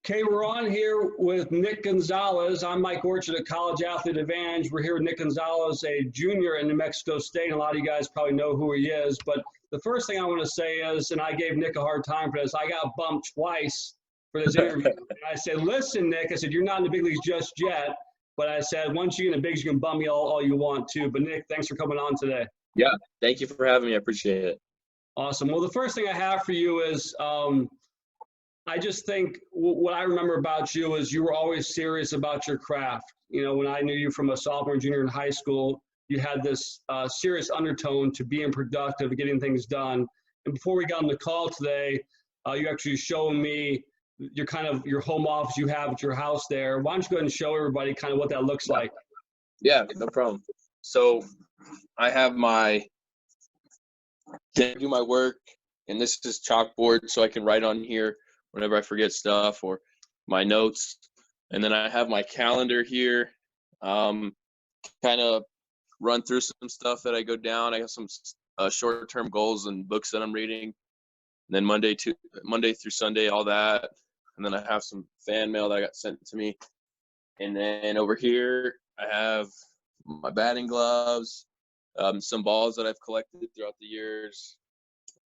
Okay, we're on here with Nick Gonzales. I'm Mike Orchard at College Athlete Advantage. We're here with Nick Gonzales, a junior in New Mexico State. A lot of you guys probably know who he is. But the first thing I want to say is, and I gave Nick a hard time for this, I got bumped twice for this interview. And I said, listen, Nick, I said, you're not in the big leagues just yet. But I said, once you're in the bigs, you can bum me all you want to. But Nick, thanks for coming on today. Yeah, thank you for having me. I appreciate it. Awesome. Well, the first thing I have for you is I just think what I remember about you is you were always serious about your craft. You know, when I knew you from a sophomore and junior in high school, you had this serious undertone to being productive, getting things done. And before we got on the call today, you actually showing me your home office you have at your house there. Why don't you go ahead and show everybody kind of what that looks like? Yeah, no problem. So I have do my work, and this is chalkboard so I can write on here whenever I forget stuff or my notes. And then I have my calendar here, kind of run through some stuff that I go down. I have some short-term goals and books that I'm reading. And then Monday through Sunday, all that. And then I have some fan mail that got sent to me. And then over here, I have my batting gloves, some balls that I've collected throughout the years,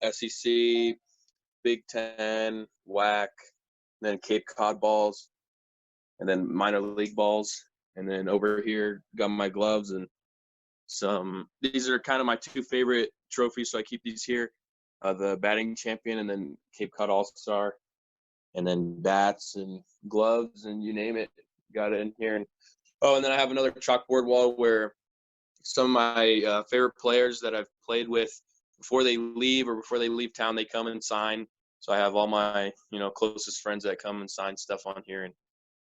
SEC, Big Ten, WAC, then Cape Cod balls, and then minor league balls. And then over here, got my gloves and these are kind of my two favorite trophies, so I keep these here, the batting champion and then Cape Cod All-Star, and then bats and gloves and you name it, got it in here. And then I have another chalkboard wall where some of my favorite players that I've played with before they leave town, they come and sign. So I have all my, closest friends that come and sign stuff on here.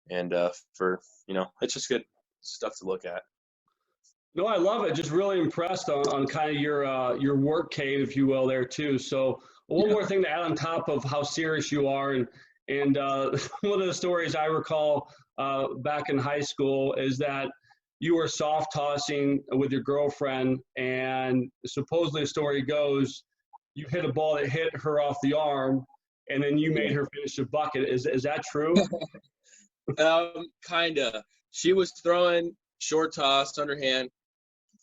And it's just good stuff to look at. No, I love it. Just really impressed on kind of your work cave, if you will, there too. So one more thing to add on top of how serious you are. And one of the stories I recall back in high school is that you were soft tossing with your girlfriend, and supposedly the story goes, you hit a ball that hit her off the arm, and then you made her finish the bucket. Is that true? Kinda. She was throwing short toss underhand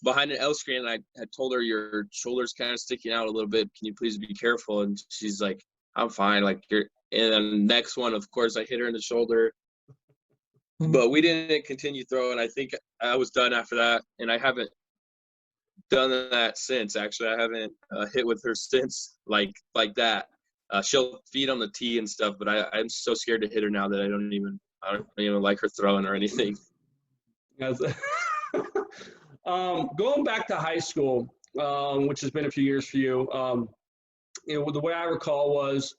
behind an L screen, and I had told her your shoulder's kind of sticking out a little bit. Can you please be careful? And she's like, I'm fine. And then the next one, of course, I hit her in the shoulder. But we didn't continue throwing. I think I was done after that, and I haven't done that since. Actually, I haven't hit with her since like that. She'll feed on the tee and stuff, but I'm so scared to hit her now that I don't even like her throwing or anything. Going back to high school, which has been a few years for you, the way I recall was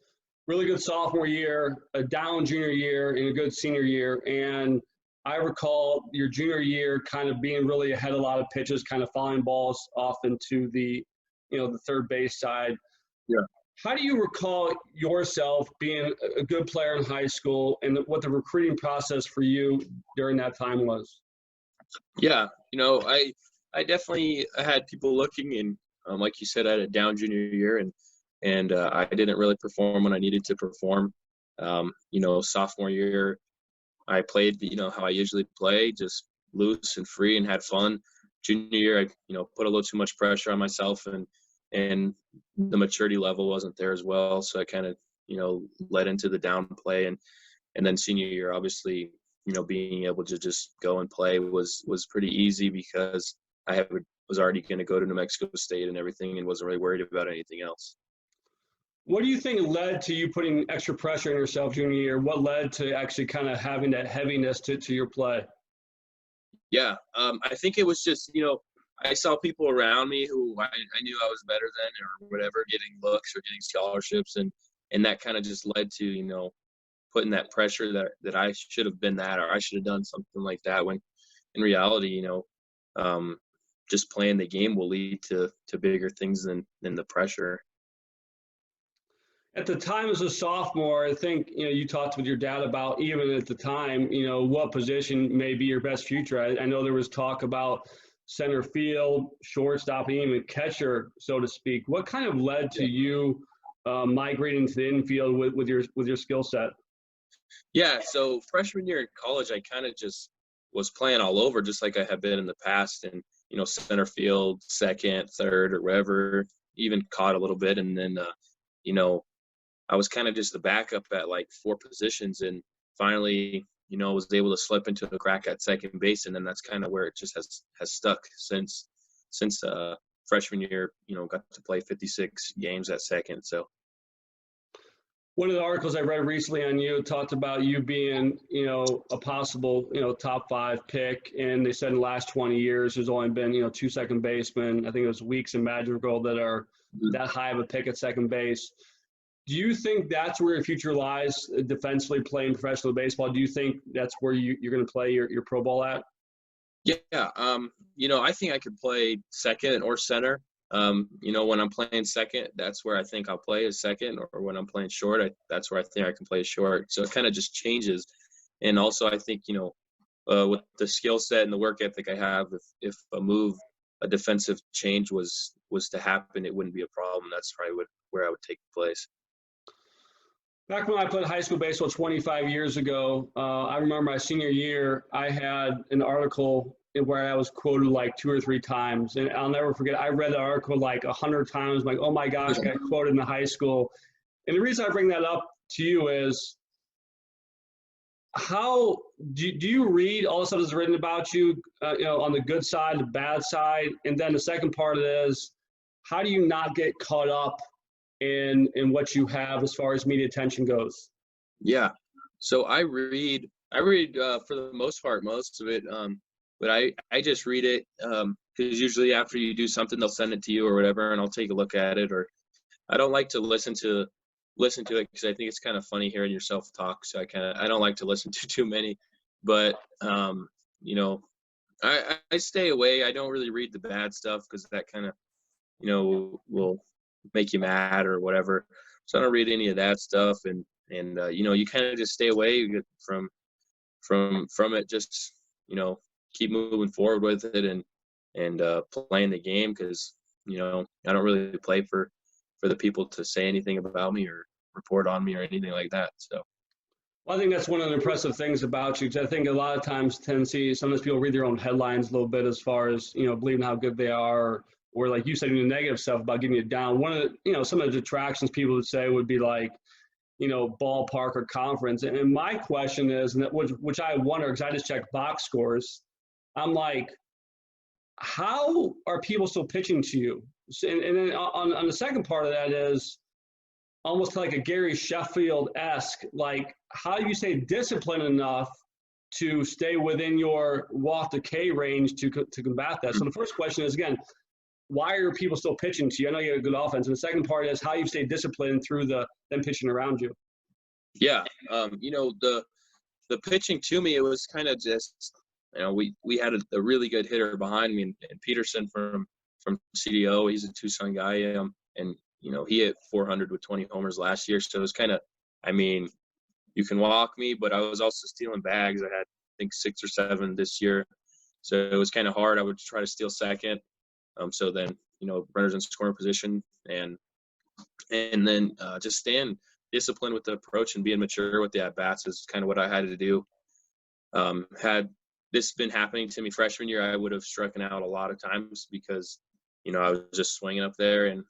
really good sophomore year, a down junior year, and a good senior year. And I recall your junior year kind of being really ahead of a lot of pitches, kind of fouling balls off into the third base side. Yeah. How do you recall yourself being a good player in high school, and what the recruiting process for you during that time was? Yeah, I definitely had people looking, and like you said, I had a down junior year, and I didn't really perform when I needed to perform. Sophomore year, I played, how I usually play, just loose and free and had fun. Junior year, I, put a little too much pressure on myself, and the maturity level wasn't there as well. So I kind of, led into the down play. And then senior year, obviously, being able to just go and play was pretty easy because I was already going to go to New Mexico State and everything and wasn't really worried about anything else. What do you think led to you putting extra pressure on yourself junior year? What led to actually kind of having that heaviness to your play? Yeah, I think it was just, I saw people around me who I knew I was better than or whatever, getting looks or getting scholarships. And that kind of just led to, putting that pressure that I should have been that, or I should have done something like that, when in reality, just playing the game will lead to bigger things than the pressure. At the time as a sophomore, I think, you talked with your dad about, even at the time, what position may be your best future. I know there was talk about center field, shortstop, and even catcher, so to speak. What kind of led to you migrating to the infield with your skill set? Yeah, so freshman year in college, I kind of just was playing all over, just like I have been in the past, and center field, second, third, or wherever. Even caught a little bit, and then you know, I was kind of just the backup at like four positions, and finally, was able to slip into a crack at second base, and then that's kind of where it just has stuck since freshman year. Got to play 56 games at second, so. One of the articles I read recently on you talked about you being, a possible, top 5 pick. And they said in the last 20 years, there's only been, 2 second basemen. I think it was Weeks and Madrigal that are that high of a pick at second base. Do you think that's where your future lies, defensively playing professional baseball? Do you think that's where you're going to play your pro ball at? Yeah. I think I could play second or center. When I'm playing second, that's where I think I'll play as second, or when I'm playing short, that's where I think I can play short. So it kind of just changes. And also, I think, with the skill set and the work ethic I have, if a defensive change was to happen, it wouldn't be a problem. That's probably where I would take place. Back when I played high school baseball 25 years ago, I remember my senior year, I had an article where I was quoted like 2 or 3 times. And I'll never forget, I read the article like 100 times, like, oh my gosh, I got quoted in the high school. And the reason I bring that up to you is, how do you read all the stuff that's written about you, on the good side, the bad side? And then the second part is, how do you not get caught up in what you have as far as media attention goes? Yeah. So I read for the most part, most of it. But I just read it because usually after you do something, they'll send it to you or whatever, and I'll take a look at it. Or I don't like to listen to it because I think it's kind of funny hearing yourself talk. So I don't like to listen to too many. But I stay away. I don't really read the bad stuff because that kind of will make you mad or whatever. So I don't read any of that stuff, and you kind of just stay away from it. Just keep moving forward with it and playing the game, because I don't really play for the people to say anything about me or report on me or anything like that. So. Well, I think that's one of the impressive things about you, because I think a lot of times sometimes people read their own headlines a little bit as far as, believing how good they are, or like you said, the negative stuff about getting it down. One of the, some of the detractions people would say would be like, ballpark or conference. And my question is, and which I wonder, because I just check box scores, I'm like, how are people still pitching to you? And then on the second part of that is almost like a Gary Sheffield-esque, like, how do you stay disciplined enough to stay within your walk to K range to combat that? So the first question is, again, why are people still pitching to you? I know you have a good offense. And the second part is how you stay disciplined through them pitching around you. Yeah. The pitching to me, it was kind of just, we had a really good hitter behind me, and Peterson from CDO. He's a Tucson guy, and he hit 400 with 20 homers last year. So it was kind of, you can walk me, but I was also stealing bags. I had, I think, 6 or 7 this year. So it was kind of hard. I would try to steal second. So then, runners in scoring position, and then just staying disciplined with the approach and being mature with the at-bats is kind of what I had to do. Had this been happening to me freshman year, I would have struck out a lot of times because, I was just swinging up there, and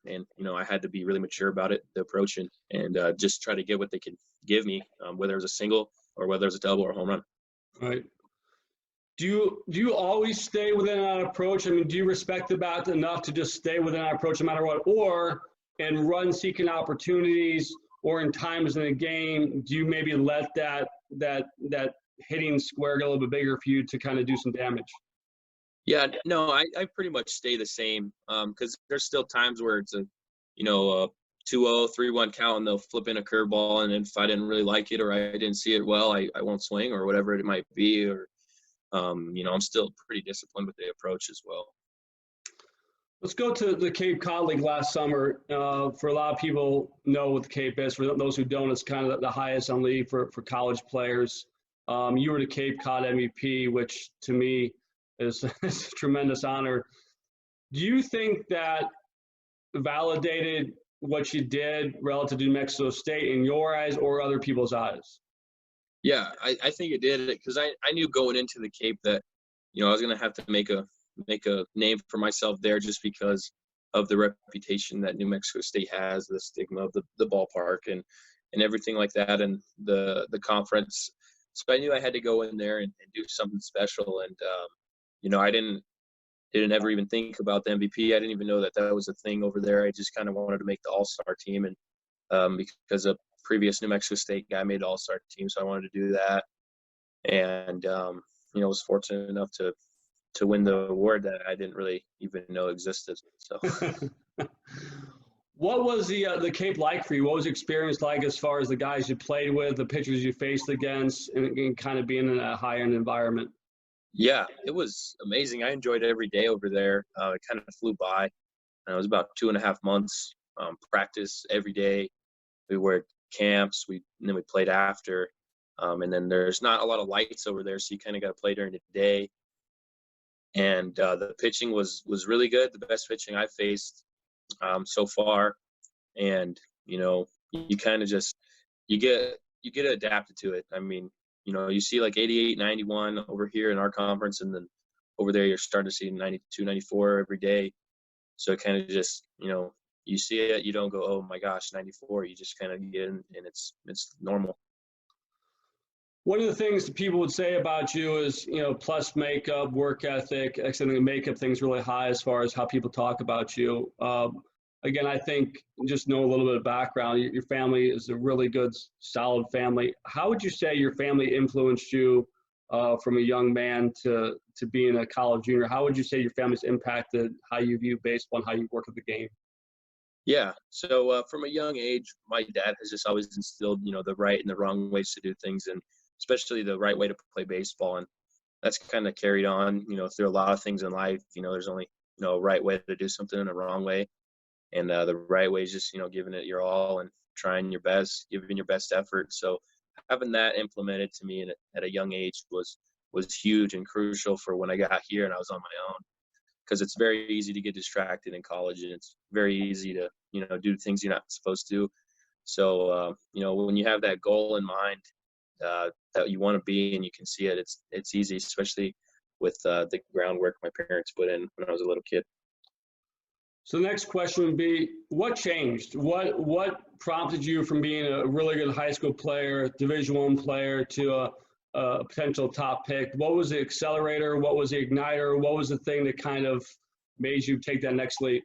I had to be really mature about it, the approach, and just try to get what they could give me, whether it was a single or whether it was a double or a home run. Right. Do you always stay within that approach? Do you respect the bat enough to just stay within that approach no matter what? Or in run seeking opportunities or in times in the game, do you maybe let that hitting square get a little bit bigger for you to kind of do some damage? Yeah, no, I pretty much stay the same, because there's still times where it's a 2-0, 3-1 count, and they'll flip in a curveball, and if I didn't really like it or I didn't see it well, I won't swing or whatever it might be. Or I'm still pretty disciplined with the approach as well. Let's go to the Cape Cod League last summer. For a lot of people know what the Cape is. For those who don't, it's kind of the highest on league for college players. You were the Cape Cod MVP, which to me is a tremendous honor. Do you think that validated what you did relative to New Mexico State in your eyes or other people's eyes? Yeah, I think it did it because I knew going into the Cape that, I was gonna have to make a name for myself there just because of the reputation that New Mexico State has, the stigma of the ballpark and everything like that, and the conference. So I knew I had to go in there and do something special. And I didn't ever even think about the MVP. I didn't even know that that was a thing over there. I just kind of wanted to make the All-Star team, and because a previous New Mexico State guy made All-Star team, so I wanted to do that. And was fortunate enough to win the award that I didn't really even know existed. So. What was the Cape like for you? What was the experience like as far as the guys you played with, the pitchers you faced against, and kind of being in a high-end environment? Yeah, it was amazing. I enjoyed every day over there. It kind of flew by. It was about 2.5 months, practice every day. We were at camps. And then we played after. And then there's not a lot of lights over there, so you kind of got to play during the day. And the pitching was really good, the best pitching I faced so far. And you kind of just you get adapted to it. I mean, you see like 88, 91 over here in our conference, and then over there you're starting to see 92, 94 every day. So it kind of just you see it, you don't go, oh my gosh, 94. You just kind of get in, and it's normal. One of the things that people would say about you is, plus makeup, work ethic. I think the makeup thing's really high as far as how people talk about you. Again, I think just know a little bit of background. Your family is a really good, solid family. How would you say your family influenced you from a young man to being a college junior? How would you say your family's impacted how you view baseball and how you work at the game? Yeah. So from a young age, my dad has just always instilled, the right and the wrong ways to do things, and especially the right way to play baseball. And that's kind of carried on, through a lot of things in life. There's only, a right way to do something and a wrong way. And the right way is just, giving it your all and trying your best, giving your best effort. So having that implemented to me at a young age was huge and crucial for when I got here and I was on my own. Because it's very easy to get distracted in college, and it's very easy to, do things you're not supposed to. So, when you have that goal in mind that you want to be and you can see it, it's easy, especially with the groundwork my parents put in when I was a little kid. So the next question would be, what changed? What prompted you from being a really good high school player, Division I player, to a potential top pick? What was the accelerator? What was the igniter? What was the thing that kind of made you take that next leap?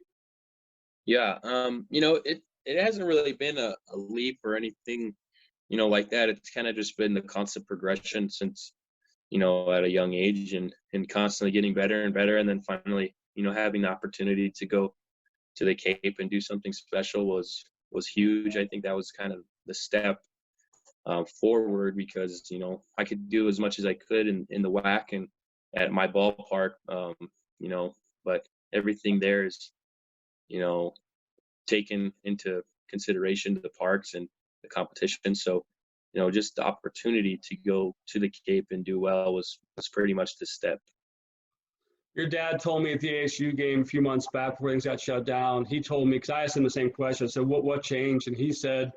Yeah, it hasn't really been a leap or anything, like that. It's kind of just been the constant progression since, at a young age, and constantly getting better and better. And then finally, having the opportunity to go to the Cape and do something special was huge. I think that was kind of the step forward, because I could do as much as I could in the WAC and at my ballpark, but everything there is taken into consideration, the parks and the competition. So just the opportunity to go to the Cape and do well was pretty much the step. Your dad told me at the ASU game a few months back before things got shut down, he told me, because I asked him the same question, I said, what changed? And he said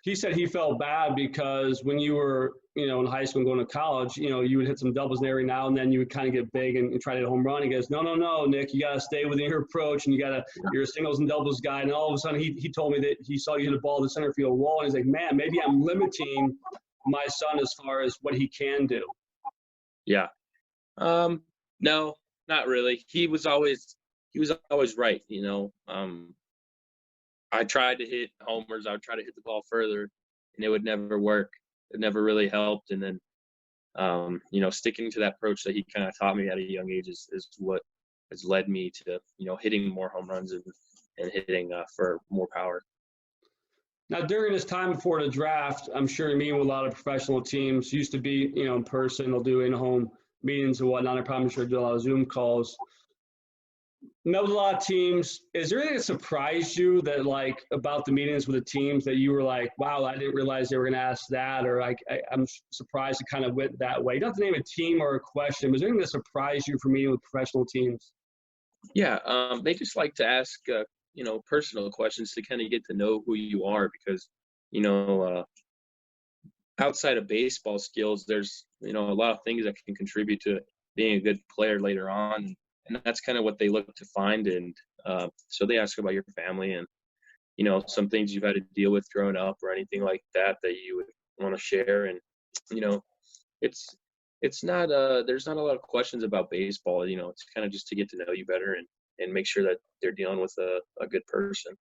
he felt bad because when you were, in high school and going to college, you would hit some doubles every now and then, you would kind of get big and try to hit a home run. He goes, no, Nick, you got to stay within your approach, and you're a singles and doubles guy. And all of a sudden he told me that he saw you hit a ball to the center field wall, and he's like, man, maybe I'm limiting my son as far as what he can do. Yeah. No, not really. He was always right. I tried to hit homers. I would try to hit the ball further, and it would never work. It never really helped. And then, sticking to that approach that he kind of taught me at a young age is what has led me to, hitting more home runs and hitting for more power. Now, during this time before the draft, I'm sure you're meeting with a lot of professional teams. Used to be, in person. They'll do in-home meetings and whatnot. I'm probably sure do a lot of Zoom calls. Met with a lot of teams. Is there anything that surprised you that, like, about the meetings with the teams that you were like, wow, I didn't realize they were going to ask that, or I'm surprised it kind of went that way? You don't have to name a team or a question, but is there anything that surprised you from meeting with professional teams? Yeah, they just like to ask personal questions to kind of get to know who you are because, outside of baseball skills, there's, a lot of things that can contribute to being a good player later on. And that's kind of what they look to find. And so they ask about your family and, some things you've had to deal with growing up or anything like that that you would want to share. And, you know, it's, it's not, there's not a lot of questions about baseball, it's kind of just to get to know you better and make sure that they're dealing with a good person.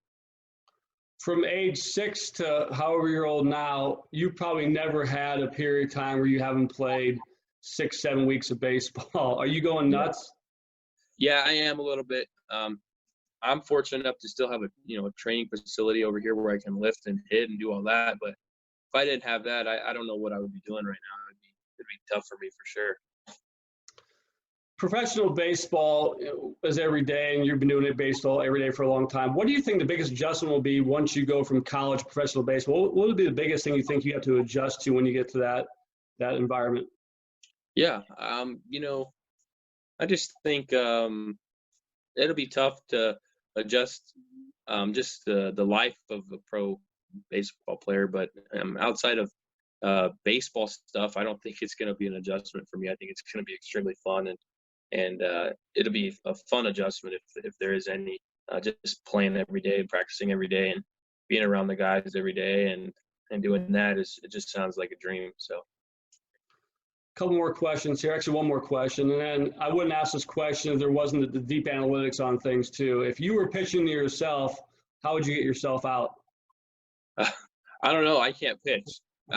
From age 6 to however you're old now, you probably never had a period of time where you haven't played 6, 7 weeks of baseball. Are you going Yeah. nuts? Yeah, I am a little bit. I'm fortunate enough to still have a training facility over here where I can lift and hit and do all that. But if I didn't have that, I don't know what I would be doing right now. It'd be tough for me for sure. Professional baseball is every day, and you've been doing it baseball every day for a long time. What do you think the biggest adjustment will be once you go from college to professional baseball? What would be the biggest thing you think you have to adjust to when you get to that environment? Yeah, I just think it'll be tough to adjust just the life of a pro baseball player. But outside of baseball stuff, I don't think it's going to be an adjustment for me. I think it's going to be extremely fun and it'll be a fun adjustment if there is any. Just playing every day, practicing every day, and being around the guys every day and doing that it just sounds like a dream. So. Couple more questions here. Actually, one more question. And then I wouldn't ask this question if there wasn't the deep analytics on things too. If you were pitching to yourself, how would you get yourself out? I don't know. I can't pitch.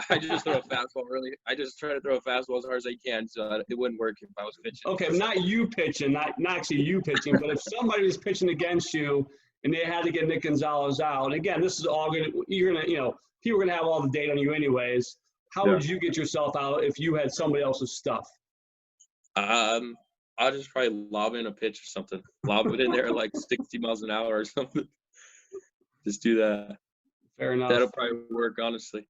I just throw a fastball really. I just try to throw a fastball as hard as I can, so it wouldn't work if I was pitching. Okay, not you pitching, not actually you pitching, but if somebody was pitching against you and they had to get Nick Gonzales out, and again, this is all going to, you're going to, people are going to have all the data on you anyways. How would you get yourself out if you had somebody else's stuff? I'll just probably lob in a pitch or something. Lob it in there like 60 miles an hour or something. Just do that. Fair enough. That'll probably work, honestly.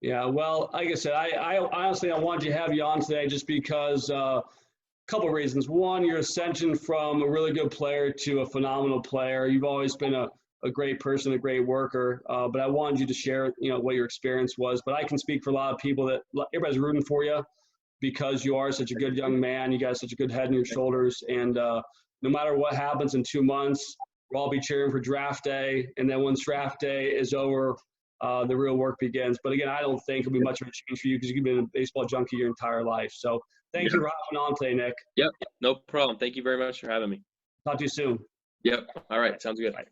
Yeah, well, like I said, I honestly I wanted to have you on today just because a couple of reasons. One, your ascension from a really good player to a phenomenal player. You've always been a great person, a great worker, but I wanted you to share, what your experience was. But I can speak for a lot of people that everybody's rooting for you because you are such a good young man. You got such a good head on your shoulders. And no matter what happens in 2 months, we'll all be cheering for draft day. And then once draft day is over, the real work begins. But again, I don't think it'll be much of a change for you because you've been a baseball junkie your entire life. So thank you for having on today, Nick. Yep, no problem. Thank you very much for having me. Talk to you soon. Yep. All right. Sounds good. Bye.